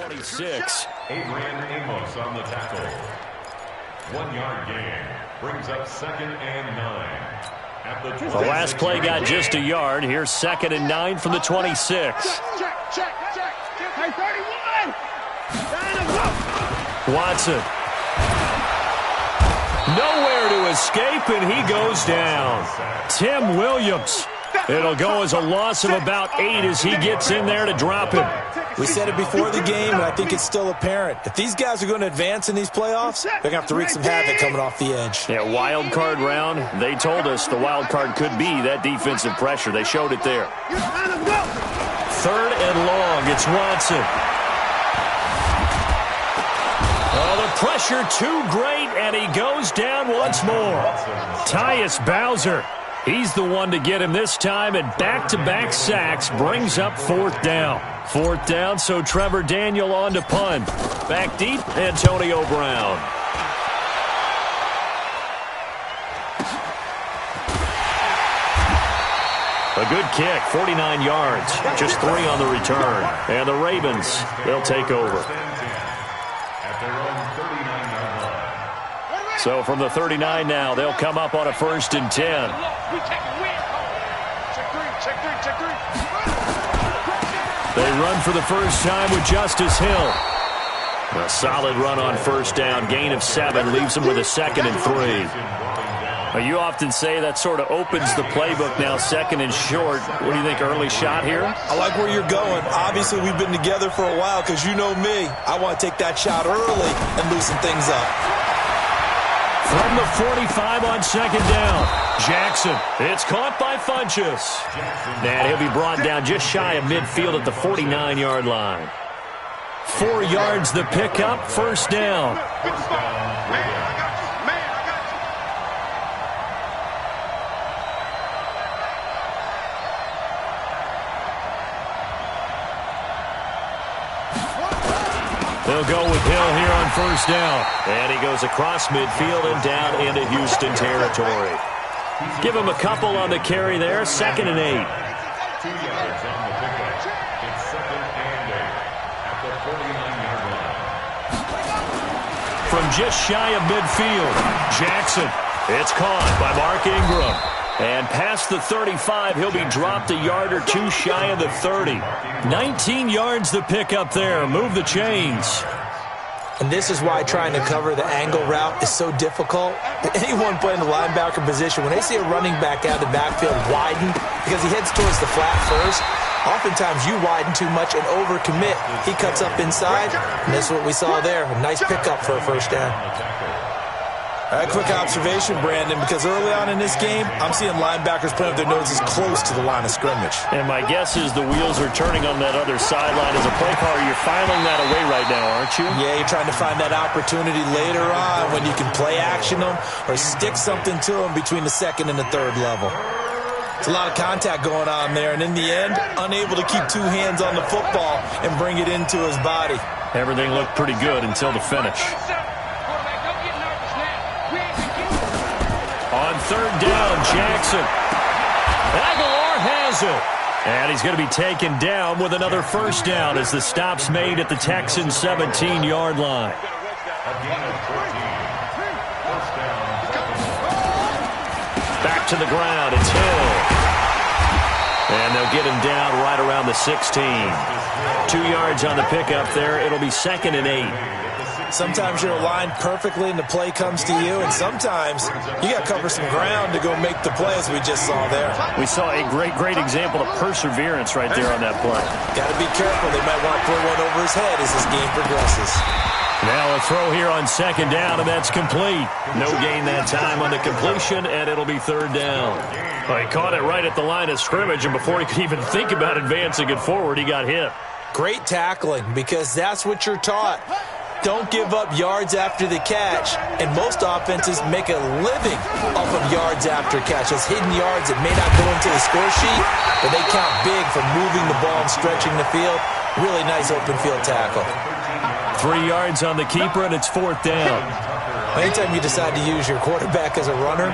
26. Adrian Amos on the tackle. 1 yard gain. Brings up 2nd and 9. At the last play got just a yard. Here's 2nd and 9 from the 26. Check. Hey, 31. Watson. Nowhere to escape, and he goes down. Tim Williams. It'll go as a loss of about 8 as he gets in there to drop him. We said it before the game, and I think it's still apparent. If these guys are going to advance in these playoffs, they're going to have to wreak some havoc coming off the edge. Yeah, wild card round. They told us the wild card could be that defensive pressure. They showed it there. 3rd and long. It's Watson. Oh, the pressure too great, and he goes down once more. Tyus Bowser. He's the one to get him this time, and back-to-back sacks brings up 4th down. 4th down, so Trevor Daniel on to punt. Back deep, Antonio Brown. A good kick, 49 yards, just 3 on the return. And the Ravens, they'll take over. So from the 39 now, they'll come up on a 1st and 10. They run for the first time with Justice Hill. A solid run on 1st down. Gain of 7 leaves them with a 2nd and 3. You often say that sort of opens the playbook now, 2nd and short. What do you think, early shot here? I like where you're going. Obviously, we've been together for a while because you know me. I want to take that shot early and loosen things up. From the 45 on 2nd down, Jackson. It's caught by Funchess. And he'll be brought down just shy of midfield at the 49-yard line. 4 yards the pickup, 1st down. They'll go with Hill here on 1st down. And he goes across midfield and down into Houston territory. Give him a couple on the carry there. 2nd and 8. 2 yards on the pickup. It's 2nd and 8 at the 49-yard line. From just shy of midfield, Jackson. It's caught by Mark Ingram. And past the 35, he'll be dropped a yard or 2 shy of the 30. 19 yards the pickup there. Move the chains. And this is why trying to cover the angle route is so difficult. Anyone playing the linebacker position, when they see a running back out of the backfield widen, because he heads towards the flat first, oftentimes you widen too much and overcommit. He cuts up inside, and that's what we saw there. A nice pickup for a 1st down. A quick observation, Brandon, because early on in this game, I'm seeing linebackers playing with their noses close to the line of scrimmage. And my guess is the wheels are turning on that other sideline. As a play caller, you're filing that away right now, aren't you? Yeah, you're trying to find that opportunity later on when you can play action them or stick something to them between the 2nd and the 3rd level. It's a lot of contact going on there, and in the end, unable to keep 2 hands on the football and bring it into his body. Everything looked pretty good until the finish. On 3rd down, Jackson. Aguilar has it. And he's going to be taken down with another 1st down as the stop's made at the Texans' 17-yard line. Back to the ground. It's Hill. And they'll get him down right around the 16. 2 yards on the pickup there. It'll be 2nd and 8. Sometimes you're aligned perfectly and the play comes to you, and sometimes you got to cover some ground to go make the play, as we just saw there. We saw a great example of perseverance right there on that play. Got to be careful. They might want to throw one over his head as this game progresses. Now a throw here on 2nd down, and that's complete. No gain that time on the completion, and it'll be 3rd down. Well, he caught it right at the line of scrimmage, and before he could even think about advancing it forward, he got hit. Great tackling, because that's what you're taught. Don't give up yards after the catch, and most offenses make a living off of yards after catch. Those hidden yards that may not go into the score sheet, but they count big for moving the ball and stretching the field. Really nice open field tackle. 3 yards on the keeper, and it's 4th down. Anytime you decide to use your quarterback as a runner,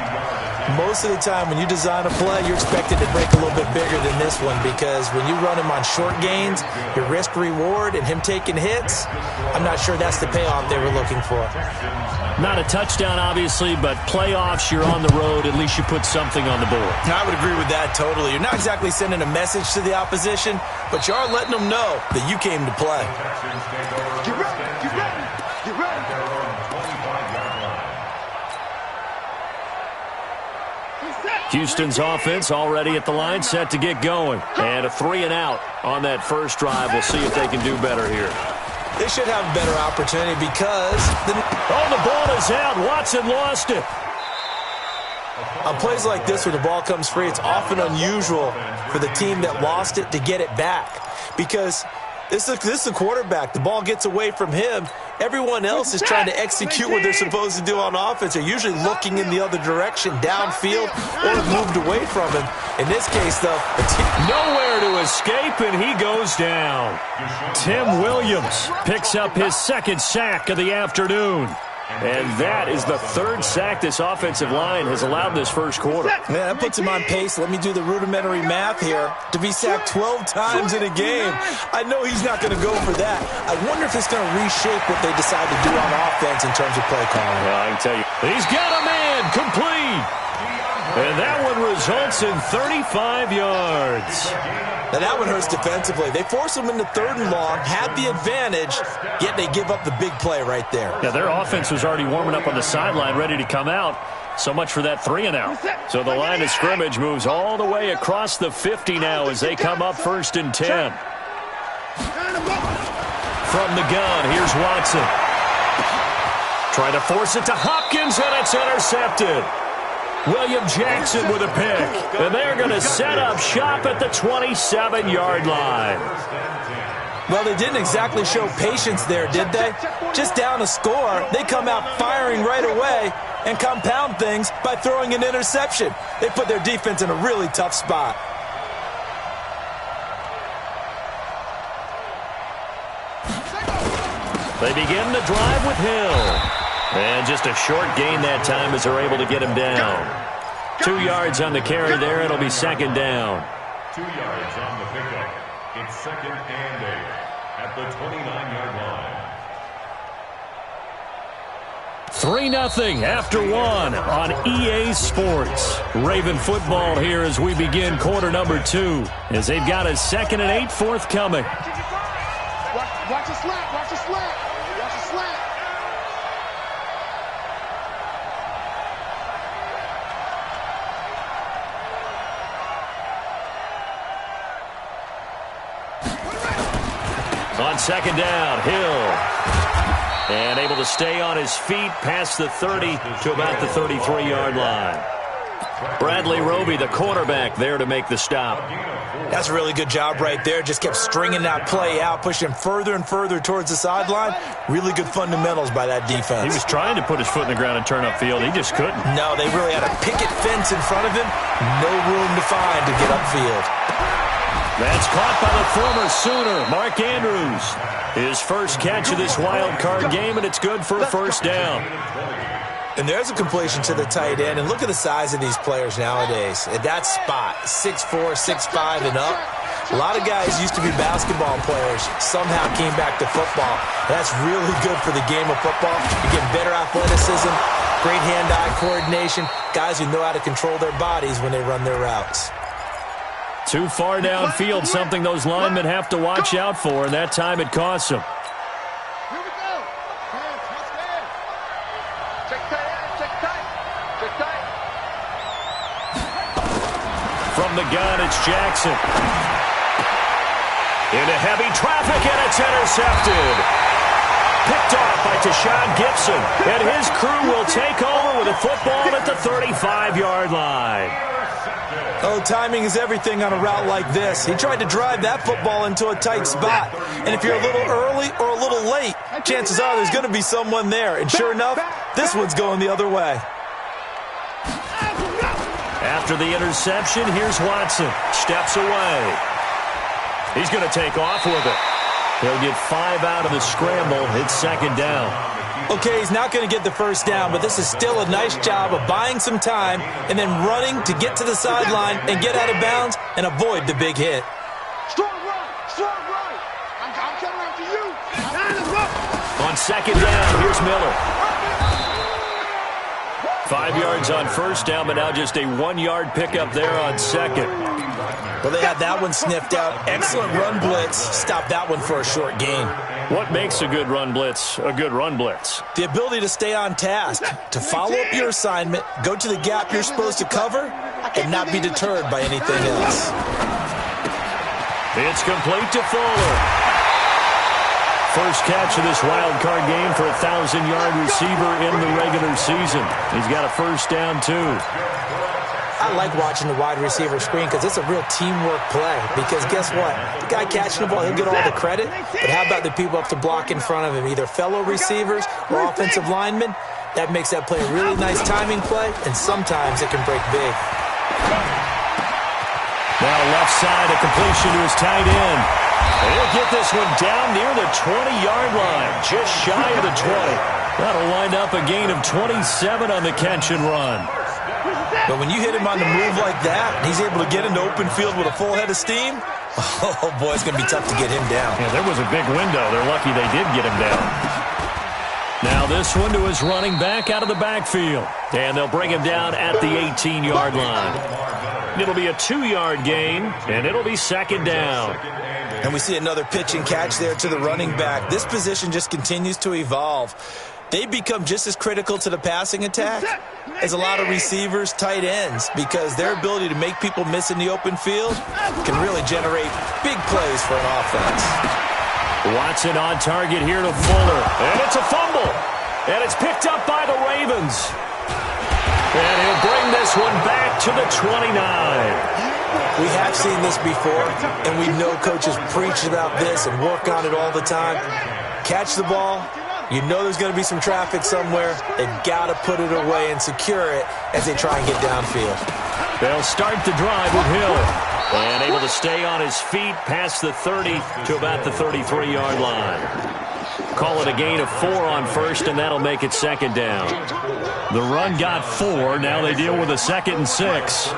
Most of the time when you design a play, you're expected to break a little bit bigger than this one because when you run him on short gains, your risk-reward and him taking hits, I'm not sure that's the payoff they were looking for. Not a touchdown, obviously, but playoffs, you're on the road. At least you put something on the board. I would agree with that totally. You're not exactly sending a message to the opposition, but you are letting them know that you came to play. Get ready, get ready, get ready. Houston's offense already at the line, set to get going. And a 3-and-out on that first drive. We'll see if they can do better here. They should have a better opportunity because the ball is out. Watson lost it. On plays like this where the ball comes free, it's often unusual for the team that lost it to get it back because this is the quarterback. The ball gets away from him. Everyone else is trying to execute what they're supposed to do on offense. They're usually looking in the other direction, downfield, or moved away from him. In this case, though, nowhere to escape, and he goes down. Tim Williams picks up his second sack of the afternoon. And that is the third sack this offensive line has allowed this first quarter. Yeah, that puts him on pace. Let me do the rudimentary math here. To be sacked 12 times in a game, I know he's not going to go for that. I wonder if it's going to reshape what they decide to do on offense in terms of play calling. Well, I can tell you. He's got a man complete. And that one results in 35 yards. Now that one hurts defensively. They force them into 3rd and long, had the advantage, yet they give up the big play right there. Yeah, their offense was already warming up on the sideline, ready to come out. So much for that 3-and-out. So the line of scrimmage moves all the way across the 50 now as they come up 1st and 10. From the gun, here's Watson. Trying to force it to Hopkins, and it's intercepted. William Jackson with a pick. And they're going to set up shop at the 27-yard line. Well, they didn't exactly show patience there, did they? Just down a score, they come out firing right away and compound things by throwing an interception. They put their defense in a really tough spot. They begin the drive with Hill. And just a short gain that time as they're able to get him down. 2 yards on the carry there. It'll be 2nd down. 2 yards on the pickup. It's 2nd and 8 at the 29-yard line. 3-0 after 1 on EA Sports. Raven football here as we begin quarter number 2. As they've got a 2nd and 8 forthcoming. Watch the slap, watch the slap, watch the slap. On 2nd down, Hill. And able to stay on his feet past the 30 to about the 33-yard line. Bradley Roby, the quarterback, there to make the stop. That's a really good job right there. Just kept stringing that play out, pushing him further and further towards the sideline. Really good fundamentals by that defense. He was trying to put his foot in the ground and turn upfield. He just couldn't. No, they really had a picket fence in front of him. No room to find to get upfield. That's caught by the former Sooner, Mark Andrews. His first catch of this wild card game, and it's good for a 1st down. And there's a completion to the tight end. And look at the size of these players nowadays. At that spot, 6'4", 6'5", and up. A lot of guys used to be basketball players, somehow came back to football. That's really good for the game of football. You're getting better athleticism, great hand-eye coordination, guys who know how to control their bodies when they run their routes. Too far downfield, something those linemen have to watch out for, and that time it costs them. Here we go. Hands, hands. Check tight. From the gun, it's Jackson. Into heavy traffic, and it's intercepted. Picked off by Tashawn Gibson, and his crew will take over with a football at the 35-yard line. Oh, timing is everything on a route like this. He tried to drive that football into a tight spot. And if you're a little early or a little late, chances are there's going to be someone there. And sure enough, this one's going the other way. After the interception, here's Watson. Steps away. He's going to take off with it. He'll get 5 out of the scramble. It's 2nd down. Okay, he's not going to get the first down, but this is still a nice job of buying some time and then running to get to the sideline and get out of bounds and avoid the big hit. Strong right, strong right. I'm coming after you. On second down, here's Miller. 5 yards on first down, but now just a 1-yard pickup there on second. Well, they had that one sniffed out. Excellent run blitz. Stop that one for a short gain. What makes a good run blitz a good run blitz? The ability to stay on task, to follow up your assignment, go to the gap you're supposed to cover, and not be deterred by anything else. It's complete to Fuller. First catch of this wild card game for a 1,000-yard receiver in the regular season. He's got a first down, too. I like watching the wide receiver screen because it's a real teamwork play. Because guess what? The guy catching the ball, he'll get all the credit. But how about the people up to block in front of him, either fellow receivers or offensive linemen? That makes that play a really nice timing play, and sometimes it can break big. Now left side, a completion to his tight end. And he'll get this one down near the 20-yard line, just shy of the 20. That'll wind up a gain of 27 on the catch and run. But when you hit him on the move like that, and he's able to get into open field with a full head of steam, oh boy, it's going to be tough to get him down. Yeah, there was a big window. They're lucky they did get him down. Now this one to his running back out of the backfield. And they'll bring him down at the 18-yard line. It'll be a 2-yard gain, and it'll be second down. And we see another pitch and catch there to the running back. This position just continues to evolve. They become just as critical to the passing attack as a lot of receivers, tight ends, because their ability to make people miss in the open field can really generate big plays for an offense. Watson on target here to Fuller. And it's a fumble. And it's picked up by the Ravens. And he'll bring this one back to the 29. We have seen this before, and we know coaches preach about this and work on it all the time. Catch the ball. You know there's going to be some traffic somewhere. They've got to put it away and secure it as they try and get downfield. They'll start the drive with Hill. And able to stay on his feet past the 30 to about the 33-yard line. Call it a gain of 4 on first, and that'll make it second down. The run got 4. Now they deal with a 2nd and 6.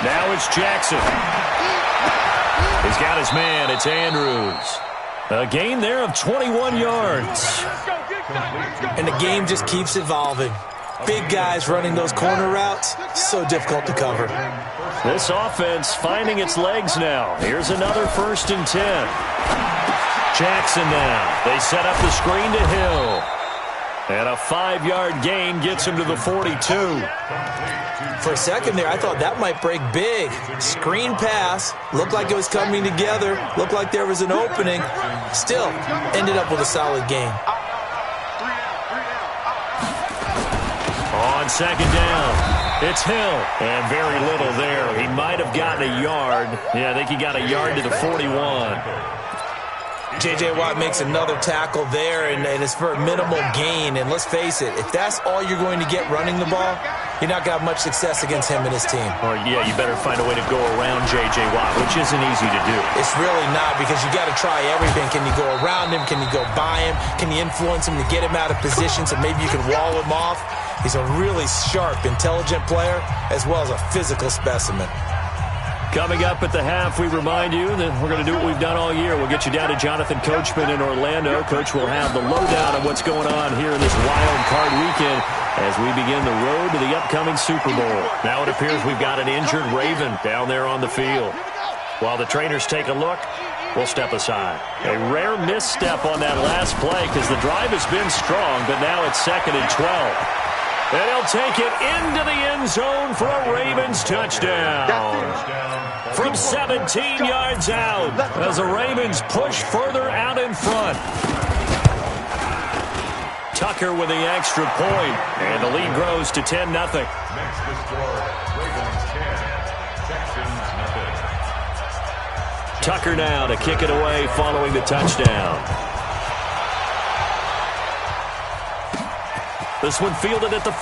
Now it's Jackson. He's got his man. It's Andrews. A gain there of 21 yards. And the game just keeps evolving. Big guys running those corner routes, so difficult to cover. This offense finding its legs now. Here's another 1st and 10. Jackson now. They set up the screen to Hill. And a 5-yard gain gets him to the 42. For a second there, I thought that might break big. Screen pass. Looked like it was coming together. Looked like there was an opening. Still, ended up with a solid gain. On second down, it's Hill. And very little there. He might have gotten a yard. Yeah, I think he got a yard to the 41. J.J. Watt makes another tackle there, and it's for a minimal gain. And let's face it, if that's all you're going to get running the ball, you're not going to have much success against him and his team. Or, yeah, you better find a way to go around J.J. Watt, which isn't easy to do. It's really not, because you got to try everything. Can you go around him? Can you go by him? Can you influence him to get him out of position so maybe you can wall him off? He's a really sharp, intelligent player, as well as a physical specimen. Coming up at the half, we remind you that we're going to do what we've done all year. We'll get you down to Jonathan Coachman in Orlando. Coach will have the lowdown on what's going on here in this wild card weekend as we begin the road to the upcoming Super Bowl. Now it appears we've got an injured Raven down there on the field. While the trainers take a look, we'll step aside. A rare misstep on that last play because the drive has been strong, but now it's 2nd and 12. And he'll take it into the end zone for a Ravens touchdown. From 17 yards out as the Ravens push further out in front. Tucker with the extra point, and the lead grows to 10-0. Next to score, Ravens 10, Texans nothing. Tucker now to kick it away following the touchdown. This one fielded at the 5.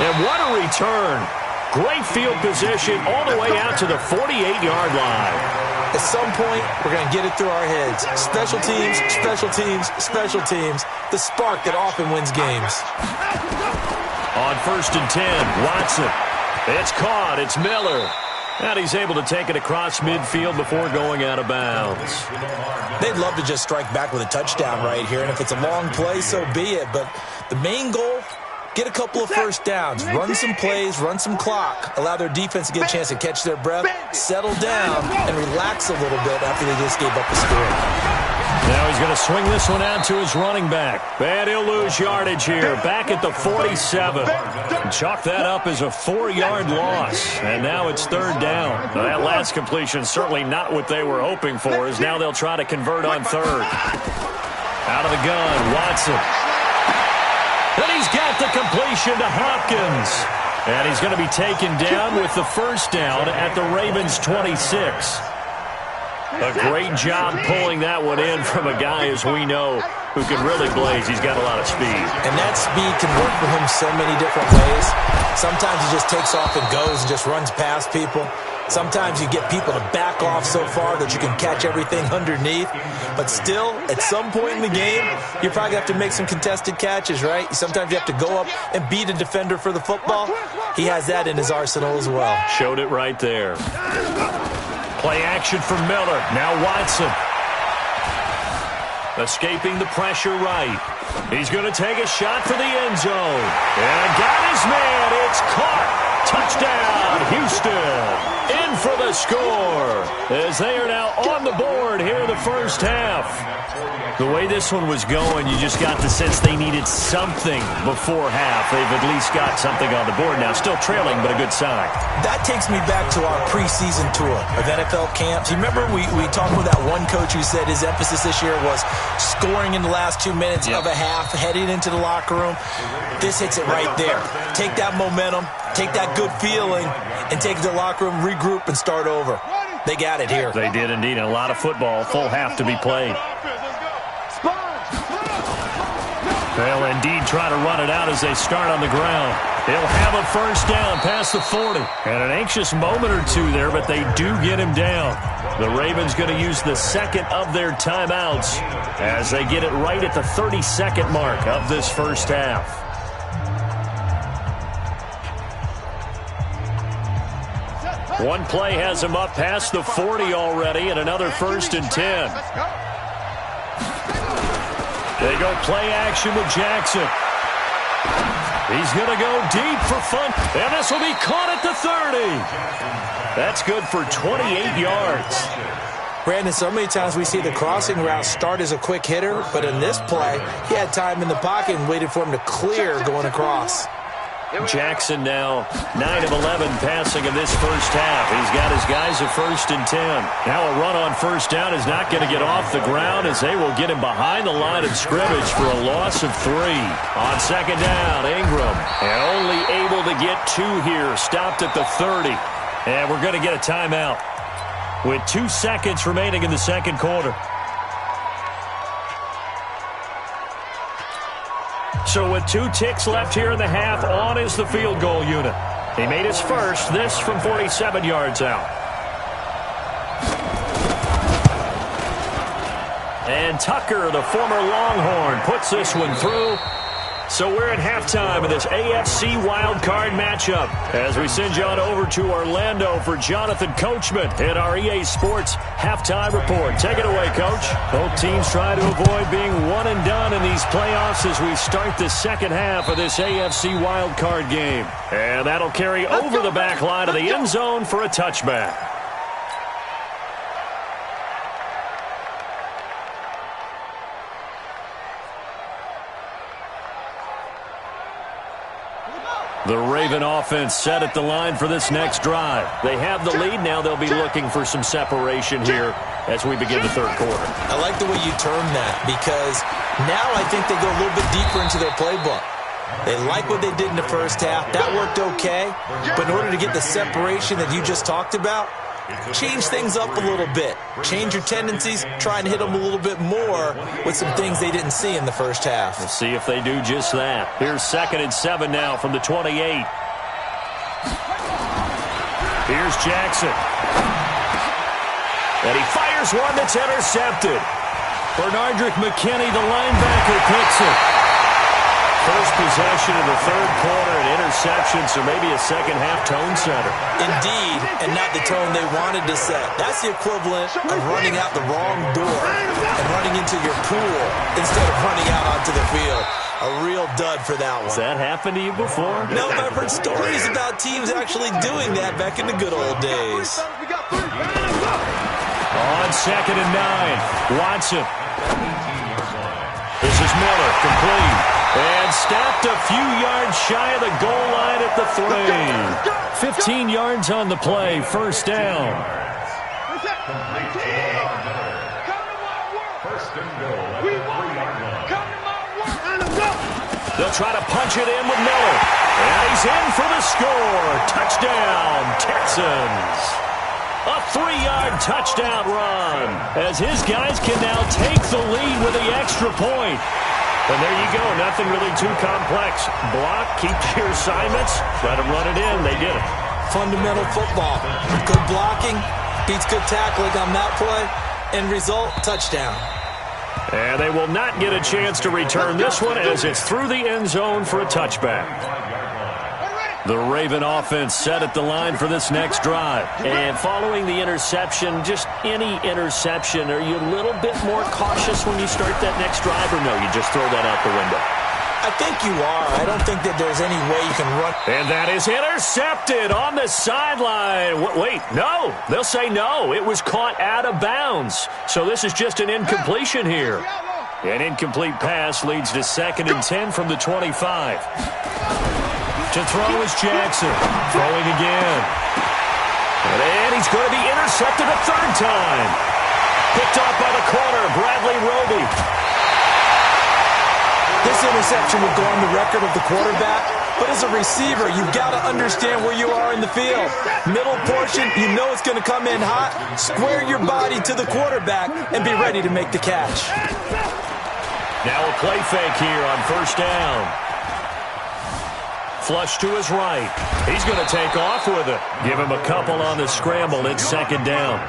And what a return. Great field position all the way out to the 48-yard line. At some point, we're going to get it through our heads. Special teams, special teams, special teams. The spark that often wins games. On 1st and 10, Watson. It's caught. It's Miller. And he's able to take it across midfield before going out of bounds. They'd love to just strike back with a touchdown right here, and if it's a long play, so be it. But the main goal, get a couple of first downs, run some plays, run some clock, allow their defense to get a chance to catch their breath, settle down, and relax a little bit after they just gave up a score. Now he's going to swing this one out to his running back. And he'll lose yardage here, back at the 47. Chalk that up as a 4-yard loss. And now it's 3rd down. Now that last completion certainly not what they were hoping for, as now they'll try to convert on 3rd. Out of the gun, Watson. And he's got the completion to Hopkins. And he's going to be taken down with the 1st down at the Ravens' 26. A great job pulling that one in from a guy, as we know, who can really blaze. He's got a lot of speed. And that speed can work for him so many different ways. Sometimes he just takes off and goes and just runs past people. Sometimes you get people to back off so far that you can catch everything underneath. But still, at some point in the game, you probably have to make some contested catches, right? Sometimes you have to go up and beat a defender for the football. He has that in his arsenal as well. Showed it right there. Play action for Miller. Now Watson. Escaping the pressure right. He's going to take a shot for the end zone. And got his man. It's caught. Touchdown, Houston. In for the score, as they are now on the board here in the 1st half. The way this one was going, you just got the sense they needed something before half. They've at least got something on the board now. Still trailing, but a good sign. That takes me back to our preseason tour of NFL camps. You remember we talked with that one coach who said his emphasis this year was scoring in the last 2 minutes of a half, heading into the locker room. This hits it right there. Take that momentum, take that good feeling, and take it to the locker room, regroup, and start over. They got it here. They did indeed. And a lot of football, full half to be played. They'll indeed try to run it out as they start on the ground. He'll have a 1st down past the 40. And an anxious moment or two there, but they do get him down. The Ravens going to use the 2nd of their timeouts as they get it right at the 32nd mark of this 1st half. One play has him up past the 40 already, and another 1st and 10. They go play action with Jackson. He's going to go deep for fun, and this will be caught at the 30. That's good for 28 yards. Brandon, so many times we see the crossing route start as a quick hitter, but in this play, he had time in the pocket and waited for him to clear going across. Jackson now 9 of 11 passing in this 1st half. He's got his guys at 1st and 10. Now a run on 1st down is not going to get off the ground, as they will get him behind the line of scrimmage for a loss of 3. On 2nd down, Ingram, and only able to get 2 here. Stopped at the 30. And we're going to get a timeout with 2 seconds remaining in the 2nd quarter. So with 2 ticks left here in the half, on is the field goal unit. He made his first, this from 47 yards out. And Tucker, the former Longhorn, puts this one through. So we're at halftime of this AFC Wildcard matchup as we send you on over to Orlando for Jonathan Coachman in our EA Sports Halftime Report. Take it away, Coach. Both teams try to avoid being one and done in these playoffs as we start the 2nd half of this AFC Wildcard game. And that'll carry over the back line of the end zone for a touchback. The Raven offense set at the line for this next drive. They have the lead. Now they'll be looking for some separation here as we begin the 3rd quarter. I like the way you term that, because now I think they go a little bit deeper into their playbook. They like what they did in the 1st half. That worked okay. But in order to get the separation that you just talked about, change things up a little bit. Change your tendencies, try and hit them a little bit more with some things they didn't see in the first half. We'll see if they do just that. Here's 2nd and 7 now from the 28. Here's Jackson. And he fires one that's intercepted. Bernardrick McKinney, the linebacker, picks it. First possession in the 3rd quarter, an interception, so maybe a second-half tone setter. Indeed, and not the tone they wanted to set. That's the equivalent of running out the wrong door and running into your pool instead of running out onto the field. A real dud for that one. Has that happened to you before? No, I've heard stories about teams actually doing that back in the good old days. On 2nd and 9, Watson. This is Miller, complete. And stopped a few yards shy of the goal line at the 3. 15 yards on the play, first down. They'll try to punch it in with Miller. And he's in for the score. Touchdown, Texans. A 3-yard touchdown run as his guys can now take the lead with the extra point. And there you go, nothing really too complex. Block, keep your assignments, let them run it in. They did it. Fundamental football. Good blocking, beats good tackling on that play. End result, touchdown. And they will not get a chance to return this one as it's through the end zone for a touchback. The Raven offense set at the line for this next drive. And following the interception, just any interception, are you a little bit more cautious when you start that next drive, or no, you just throw that out the window? I think you are. I don't think that there's any way you can run. And that is intercepted on the sideline. Wait, no. They'll say no. It was caught out of bounds. So this is just an incompletion here. An incomplete pass leads to 2nd and 10 from the 25. To throw is Jackson. Throwing again. And he's going to be intercepted a 3rd time. Picked off by the corner, Bradley Roby. This interception will go on the record of the quarterback, but as a receiver, you've got to understand where you are in the field. Middle portion, you know it's going to come in hot. Square your body to the quarterback and be ready to make the catch. Now a play fake here on 1st down. Flush to his right. He's going to take off with it. Give him a couple on the scramble. It's 2nd down.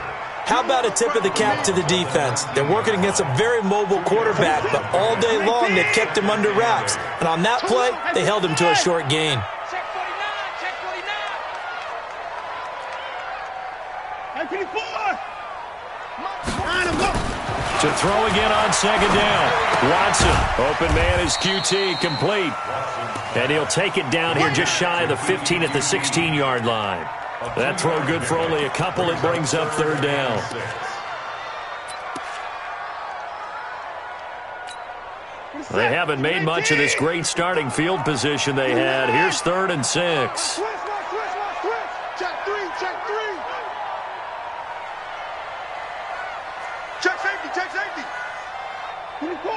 How about a tip of the cap to the defense? They're working against a very mobile quarterback, but all day long they've kept him under wraps. And on that play, they held him to a short gain. Check 49, check 49. Hey, 54. To throw again on 2nd down. Watson, open man is QT, complete. And he'll take it down here just shy of the 15 at the 16-yard line. That throw good for only a couple. It brings up 3rd down. They haven't made much of this great starting field position they had. Here's 3rd and 6. Check 3, check 3. Check safety, check safety. 24.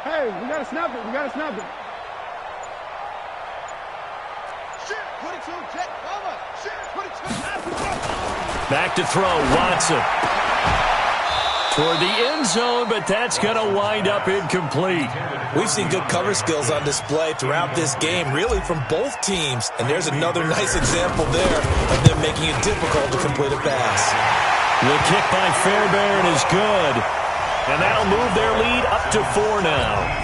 Hey, we got to snap it, we got to snap it. Back to throw, Watson. Toward the end zone, but that's going to wind up incomplete. We've seen good cover skills on display throughout this game, really from both teams. And there's another nice example there of them making it difficult to complete a pass. The kick by Fairbairn is good. And that'll move their lead up to 4 now.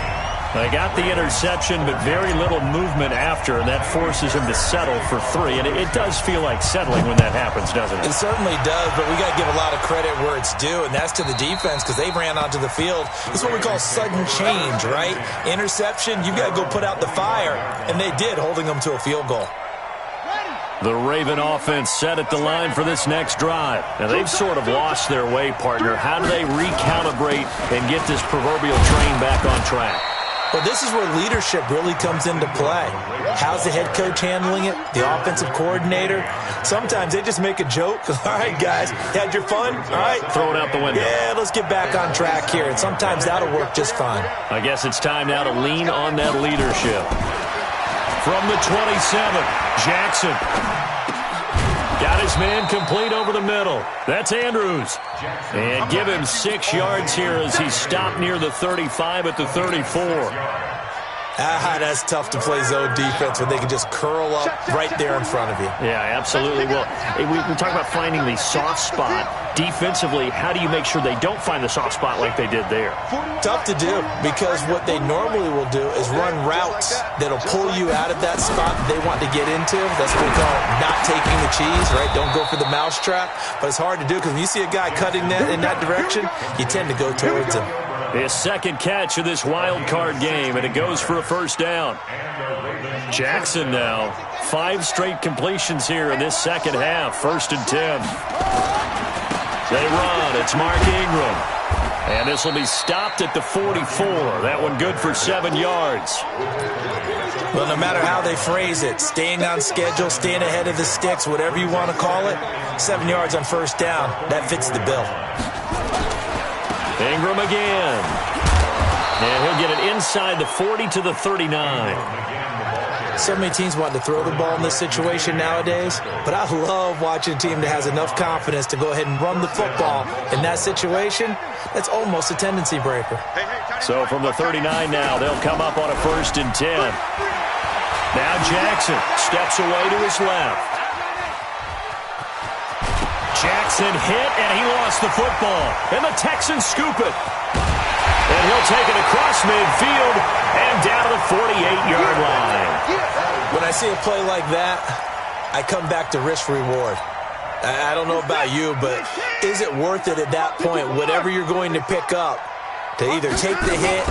They got the interception, but very little movement after, and that forces him to settle for 3. And it does feel like settling when that happens, doesn't it? It certainly does, but we got to give a lot of credit where it's due, and that's to the defense because they ran onto the field. This is what we call sudden change, right? Interception, you got to go put out the fire, and they did, holding them to a field goal. The Raven offense set at the line for this next drive. Now, they've sort of lost their way, partner. How do they recalibrate and get this proverbial train back on track? Well, this is where leadership really comes into play. How's the head coach handling it? The offensive coordinator? Sometimes they just make a joke. All right, guys, had your fun? All right. Throw it out the window. Yeah, let's get back on track here. And sometimes that'll work just fine. I guess it's time now to lean on that leadership. From the 27, Jackson. Got his man complete over the middle. That's Andrews. And give him 6 yards here as he stopped near the 35 at the 34. That's tough to play zone defense when they can just curl up right there in front of you. Yeah, absolutely. Well, we talk about finding the soft spot. Defensively, how do you make sure they don't find the soft spot like they did there? Tough to do, because what they normally will do is run routes that'll pull you out of that spot that they want to get into. That's what we call not taking the cheese, right? Don't go for the mousetrap. But it's hard to do because when you see a guy cutting that in that direction, you tend to go towards him. His second catch of this wild card game, and it goes for a first down. Jackson now, 5 straight completions here in this second half. 1st and 10. They run. It's Mark Ingram. And this will be stopped at the 44. That one good for 7 yards. Well, no matter how they phrase it, staying on schedule, staying ahead of the sticks, whatever you want to call it, 7 yards on first down, that fits the bill. Ingram again. And he'll get it inside the 40 to the 39. So many teams want to throw the ball in this situation nowadays, but I love watching a team that has enough confidence to go ahead and run the football in that situation. That's almost a tendency breaker. So from the 39 now, they'll come up on a 1st and 10. Now Jackson steps away to his left. Jackson hit, and he lost the football. And the Texans scoop it. And he'll take it across midfield and down to the 48-yard line. When I see a play like that, I come back to risk-reward. I don't know about you, but is it worth it at that point, whatever you're going to pick up, to either take the hit,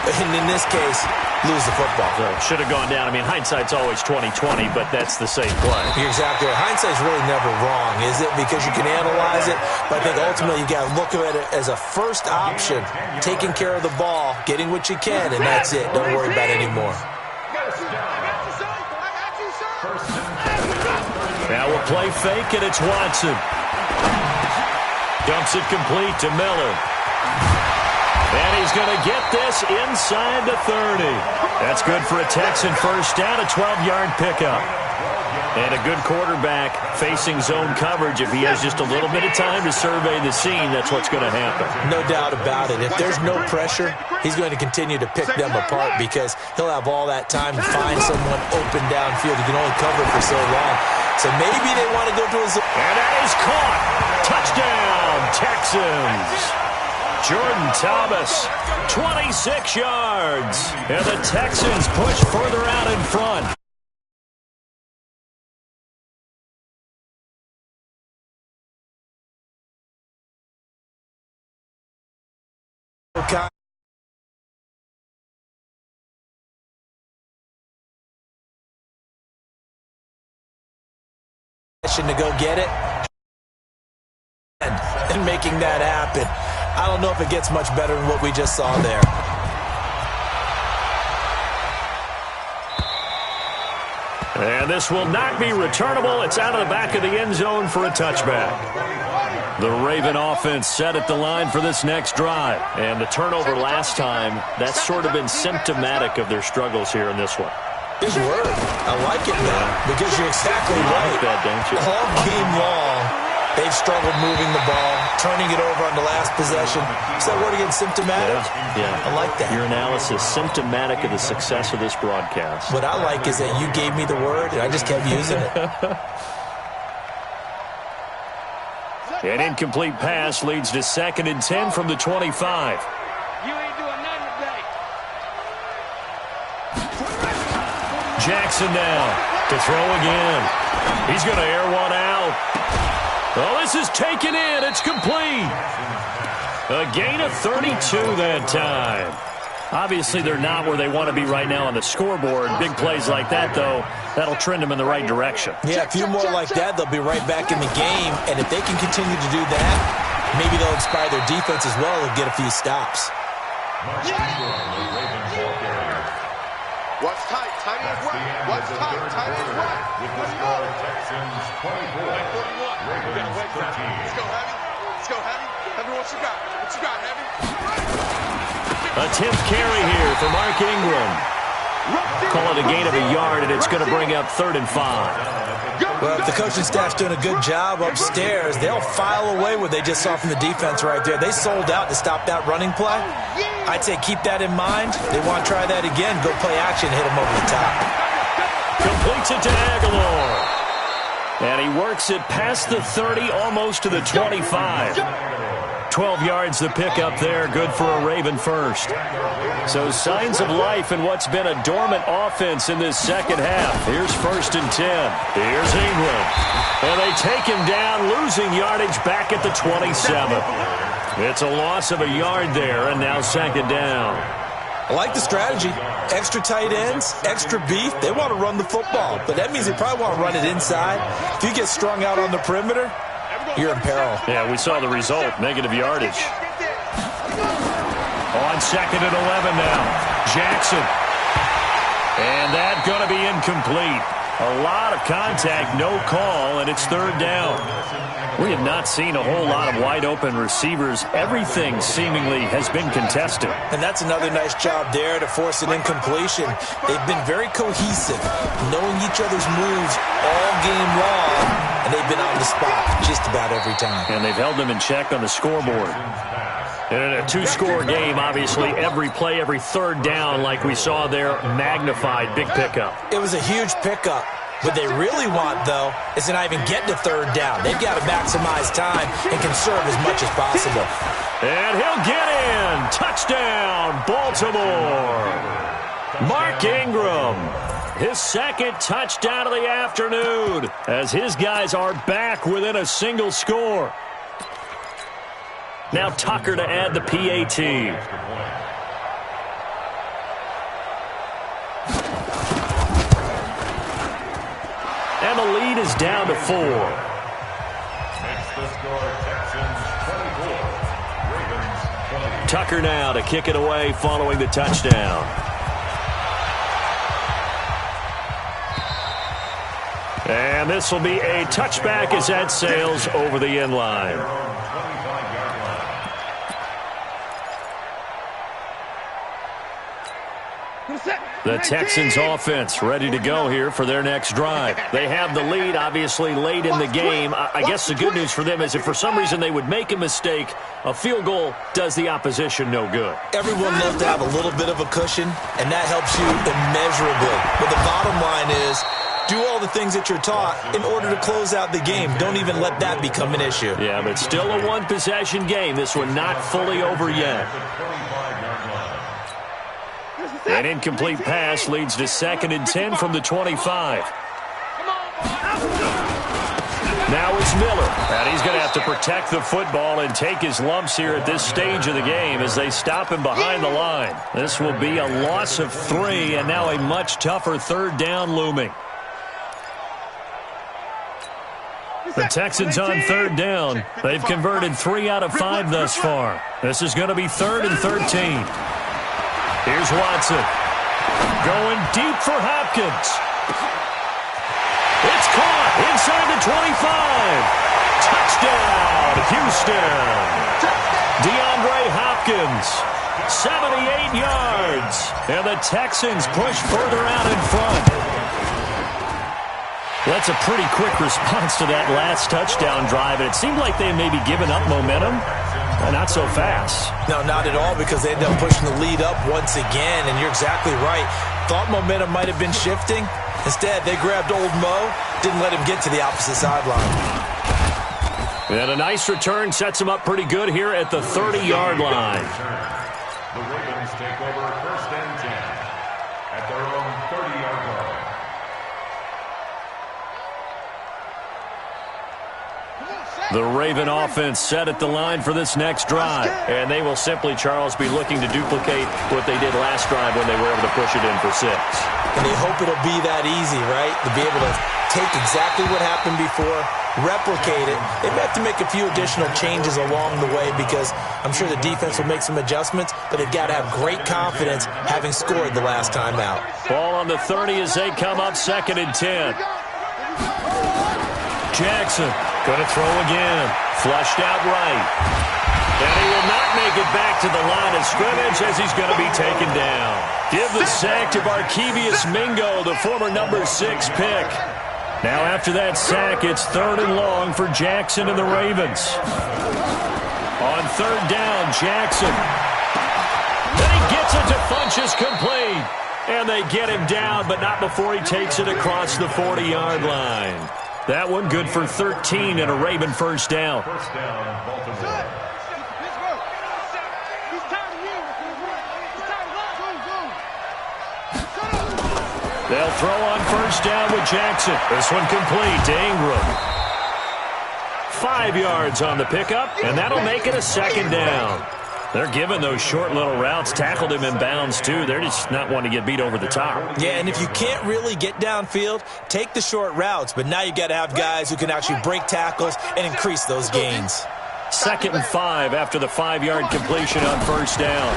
and in this case, lose the football? Should have gone down. I mean, hindsight's always 20/20, but that's the same play. You're exactly right. Hindsight's really never wrong, is it? Because you can analyze it, but I think ultimately you got to look at it as a first option, taking care of the ball, getting what you can, and that's it. Don't worry about it anymore. Now we'll play fake, and it's Watson. Dumps it complete to Miller. And he's going to get this inside the 30. That's good for a Texan first down, a 12-yard pickup. And a good quarterback facing zone coverage. If he has just a little bit of time to survey the scene, that's what's going to happen. No doubt about it. If there's no pressure, he's going to continue to pick them apart because he'll have all that time to find someone open downfield. He can only cover for so long. So maybe they want to go to his... And that is caught. Touchdown, Texans. Jordan Thomas, 26 yards. And the Texans push further out in front. To go get it and making that happen. I don't know if it gets much better than what we just saw there. And this will not be returnable. It's out of the back of the end zone for a touchback. The Raven offense set at the line for this next drive. And the turnover last time, that's sort of been symptomatic of their struggles here in this one. Good word. I like it, man, because you're exactly right. Like that, don't you? All game long, they've struggled moving the ball, turning it over on the last possession. Is that word again, symptomatic? Yeah. I like that. Your analysis, symptomatic of the success of this broadcast. What I like is that you gave me the word, and I just kept using it. An incomplete pass leads to 2nd and 10 from the 25. You ain't doing nothing today. Jackson now to throw again. He's going to air one out. Oh, this is taken in. It's complete. A gain of 32 that time. Obviously, they're not where they want to be right now on the scoreboard. Big plays like that, though, that'll trend them in the right direction. Yeah, a few more like that, they'll be right back in the game. And if they can continue to do that, maybe they'll inspire their defense as well and get a few stops. What's tight? Tight is right. What's tight? Tight is right. With the score, Texans 24. Ravens 13. Let's go, Heavy. Let's go, Heavy. Heavy, what you got? What you got, Heavy? A 10th carry here for Mark Ingram. Call it a gain of a yard, and it's going to bring up 3rd and 5. Well, if the coaching staff's doing a good job upstairs, they'll file away what they just saw from the defense right there. They sold out to stop that running play. I'd say keep that in mind. They want to try that again. Go play action, hit them over the top. Completes it to Aguilar. And he works it past the 30, almost to the 25. 12 yards the pickup there, good for a Raven first. So signs of life in what's been a dormant offense in this second half. Here's 1st and 10. Here's Ingram. And they take him down, losing yardage back at the 27. It's a loss of a yard there, and now 2nd down. I like the strategy. Extra tight ends, extra beef. They want to run the football, but that means they probably want to run it inside. If you get strung out on the perimeter, you're in peril. Yeah, we saw the result, negative yardage. On 2nd and 11 now. Jackson. And that's going to be incomplete. A lot of contact, no call, and it's 3rd down. We have not seen a whole lot of wide-open receivers. Everything seemingly has been contested. And that's another nice job there to force an incompletion. They've been very cohesive, knowing each other's moves all game long, and they've been on the spot just about every time. And they've held them in check on the scoreboard. And in a 2-score game, obviously, every play, every 3rd down, like we saw there, magnified, big pickup. It was a huge pickup. What they really want, though, is to not even get to 3rd down. They've got to maximize time and conserve as much as possible. And he'll get in. Touchdown, Baltimore. Mark Ingram, his 2nd touchdown of the afternoon, as his guys are back within a single score. Now Tucker to add the PAT. And the lead is down to 4. Makes the score Texans 24, Ravens 20. Tucker now to kick it away following the touchdown. And this will be a touchback as that sails over the end line. The Texans offense ready to go here for their next drive. They have the lead, obviously, late in the game. I guess the good news for them is if for some reason they would make a mistake, a field goal does the opposition no good. Everyone loves to have a little bit of a cushion, and that helps you immeasurably. But the bottom line is, do all the things that you're taught in order to close out the game. Don't even let that become an issue. Yeah, but still a one-possession game. This one not fully over yet. An incomplete pass leads to 2nd and 10 from the 25. Now it's Miller, and he's going to have to protect the football and take his lumps here at this stage of the game as they stop him behind the line. This will be a loss of 3, and now a much tougher 3rd down looming. The Texans on 3rd down. They've converted 3 out of 5 thus far. This is going to be 3rd and 13. Here's Watson. Going deep for Hopkins. It's caught inside the 25. Touchdown, Houston. DeAndre Hopkins, 78 yards. And the Texans push further out in front. That's a pretty quick response to that last touchdown drive. And it seemed like they may be giving up momentum. Not so fast. No, not at all, because they ended up pushing the lead up once again, and you're exactly right. Thought momentum might have been shifting. Instead, they grabbed old Mo, didn't let him get to the opposite sideline. And a nice return sets him up pretty good here at the 30-yard line. The Ravens take over 1st and 10 at their own 30-yard line. The Raven offense set at the line for this next drive. And they will simply, Charles, be looking to duplicate what they did last drive when they were able to push it in for 6. And they hope it'll be that easy, right? To be able to take exactly what happened before, replicate it. They may have to make a few additional changes along the way because I'm sure the defense will make some adjustments, but they've got to have great confidence having scored the last time out. Ball on the 30 as they come up 2nd and 10. Jackson going to throw again. Flushed out right. And he will not make it back to the line of scrimmage as he's going to be taken down. Give the sack to Barkevious Mingo, the former number 6 pick. Now after that sack, it's 3rd and long for Jackson and the Ravens. On 3rd down, Jackson. Then he gets it to Funchess, complete. And they get him down, but not before he takes it across the 40-yard line. That one good for 13 and a Raven first down. First down, Baltimore. They'll throw on first down with Jackson. This one complete to Ingram. 5 yards on the pickup, and that'll make it a 2nd down. They're giving those short little routes. Tackled him in bounds, too. They're just not wanting to get beat over the top. Yeah, and if you can't really get downfield, take the short routes. But now you got to have guys who can actually break tackles and increase those gains. 2nd and 5 after the 5-yard completion on first down.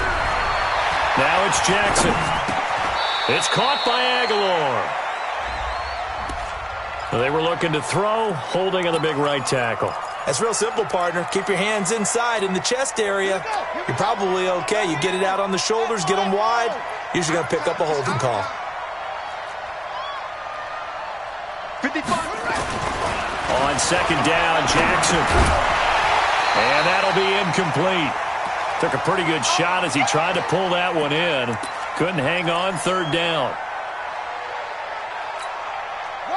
Now it's Jackson. It's caught by Aguilar. They were looking to throw, holding on the big right tackle. That's real simple, partner. Keep your hands inside in the chest area. You're probably okay. You get it out on the shoulders, get them wide. Usually going to pick up a holding call. 55. On 2nd down, Jackson. And that'll be incomplete. Took a pretty good shot as he tried to pull that one in. Couldn't hang on 3rd down.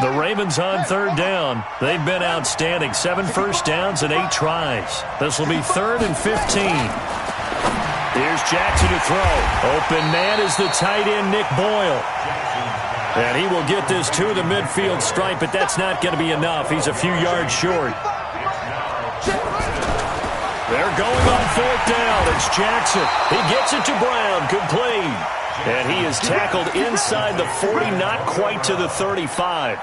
The Ravens on 3rd down. They've been outstanding. 7 first downs and 8 tries. This will be 3rd and 15. Here's Jackson to throw. Open man is the tight end, Nick Boyle. And he will get this to the midfield stripe, but that's not going to be enough. He's a few yards short. They're going on 4th down. It's Jackson. He gets it to Brown. Complete. And he is tackled inside the 40, not quite to the 35.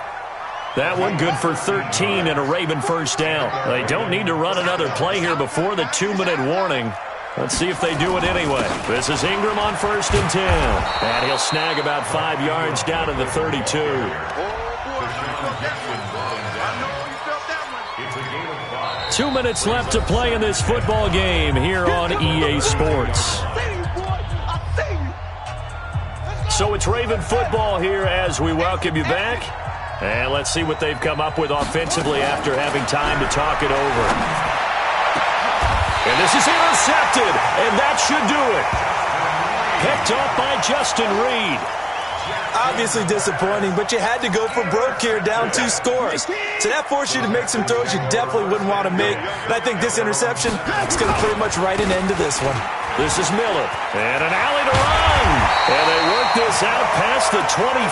That one good for 13 and a Raven first down. They don't need to run another play here before the 2-minute warning. Let's see if they do it anyway. This is Ingram on 1st and 10. And he'll snag about 5 yards down to the 32. It's a game of 5. 2 minutes left to play in this football game here on EA Sports. So it's Raven football here as we welcome you back. And let's see what they've come up with offensively after having time to talk it over. And this is intercepted, and that should do it. Picked off by Justin Reed. Obviously disappointing, but you had to go for broke here, down 2 scores. So that forced you to make some throws you definitely wouldn't want to make. And I think this interception is going to pretty much write an end to this one. This is Miller, and an alley to run. And they work this out past the 25.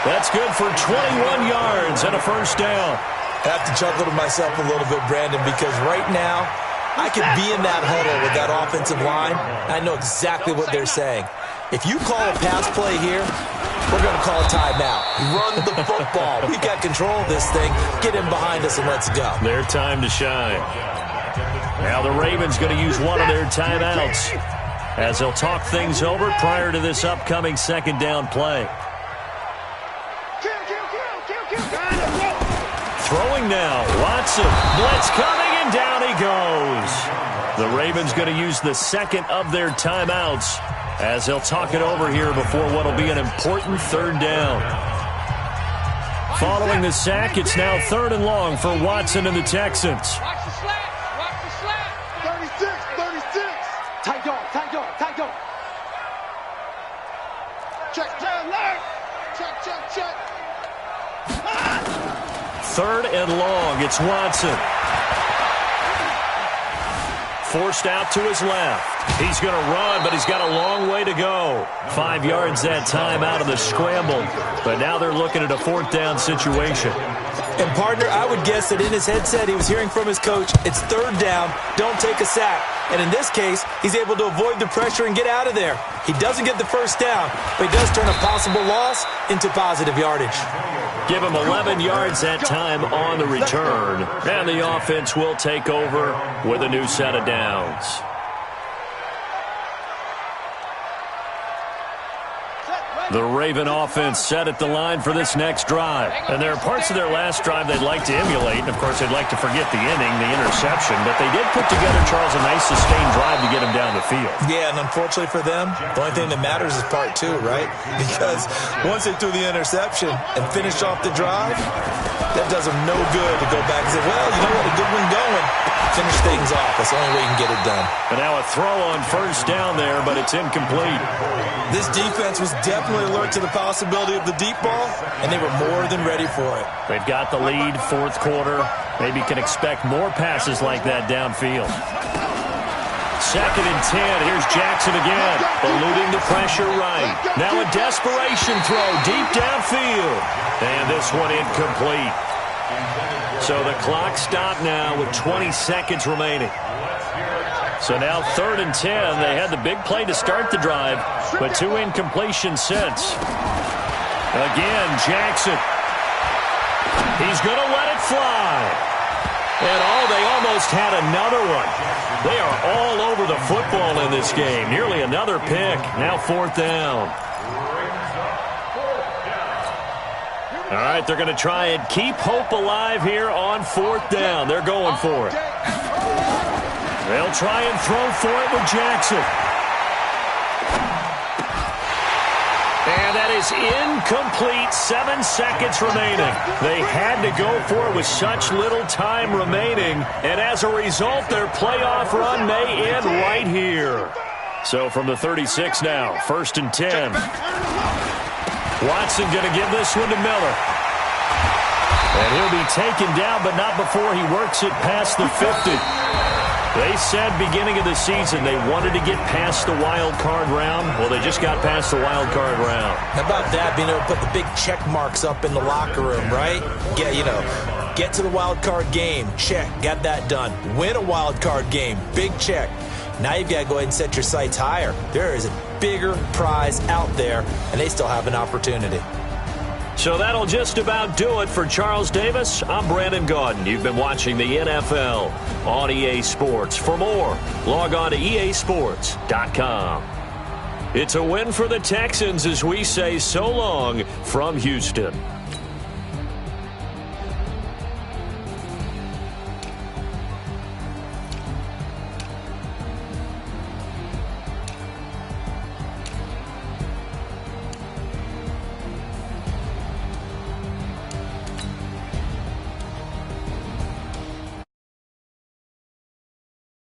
That's good for 21 yards and a first down. I have to chuckle to myself a little bit, Brandon, because right now I could be in that huddle with that offensive line. I know exactly what they're saying. If you call a pass play here, we're going to call a timeout. Run the football. We've got control of this thing. Get in behind us and let's go. Their time to shine. Now the Ravens going to use one of their timeouts as they'll talk things over prior to this upcoming 2nd down play. Throwing now, Watson. Blitz coming, and down he goes. The Ravens going to use the 2nd of their timeouts as they'll talk it over here before what will be an important 3rd down. Following the sack, it's now 3rd and long for Watson and the Texans. Watch the slap. Watch the slap. 36. Tight dog. Check. Check. 3rd and long, it's Watson. Forced out to his left. He's going to run, but he's got a long way to go. 5 yards that time out of the scramble. But now they're looking at a 4th down situation. And, partner, I would guess that in his headset he was hearing from his coach, it's 3rd down, don't take a sack. And in this case, he's able to avoid the pressure and get out of there. He doesn't get the first down, but he does turn a possible loss into positive yardage. Give him 11 yards that time on the return. And the offense will take over with a new set of downs. Set, The Raven offense set at the line for this next drive. And there are parts of their last drive they'd like to emulate. And, of course, they'd like to forget the inning, the interception. But they did put together, Charles, a nice sustained drive to get him down the field. Yeah, and unfortunately for them, the only thing that matters is part two, right? Because once they threw the interception and finished off the drive, that does them no good to go back and say, well, you know what, a good one going. Finish things off. That's the only way you can get it done. And now a throw on first down there, but it's incomplete. This defense was definitely alert to the possibility of the deep ball, and they were more than ready for it. They've got the lead, fourth quarter. Maybe can expect more passes like that downfield. 2nd and 10. Here's Jackson again, eluding the pressure right. Now a desperation throw deep downfield. And this one incomplete. So the clock stopped now with 20 seconds remaining. So now 3rd and 10. They had the big play to start the drive, but 2 incompletions since. Again, Jackson. He's going to let it fly. And they almost had another one. They are all over the football in this game. Nearly another pick. Now 4th down. All right, they're going to try and keep hope alive here on 4th down. They're going for it. They'll try and throw for it with Jackson. And that is incomplete. 7 seconds remaining. They had to go for it with such little time remaining. And as a result, their playoff run may end right here. So from the 36 now, 1st and 10. Watson going to give this one to Miller. And he'll be taken down, but not before he works it past the 50. They said beginning of the season they wanted to get past the wild card round. Well, they just got past the wild card round. How about that, being able to put the big check marks up in the locker room, right? Get to the wild card game. Check. Got that done. Win a wild card game. Big check. Now you've got to go ahead and set your sights higher. There is a bigger prize out there, and they still have an opportunity. So that'll just about do it for Charles Davis. I'm Brandon Gaudin. You've been watching the NFL on EA Sports. For more, log on to easports.com. It's a win for the Texans as we say so long from Houston.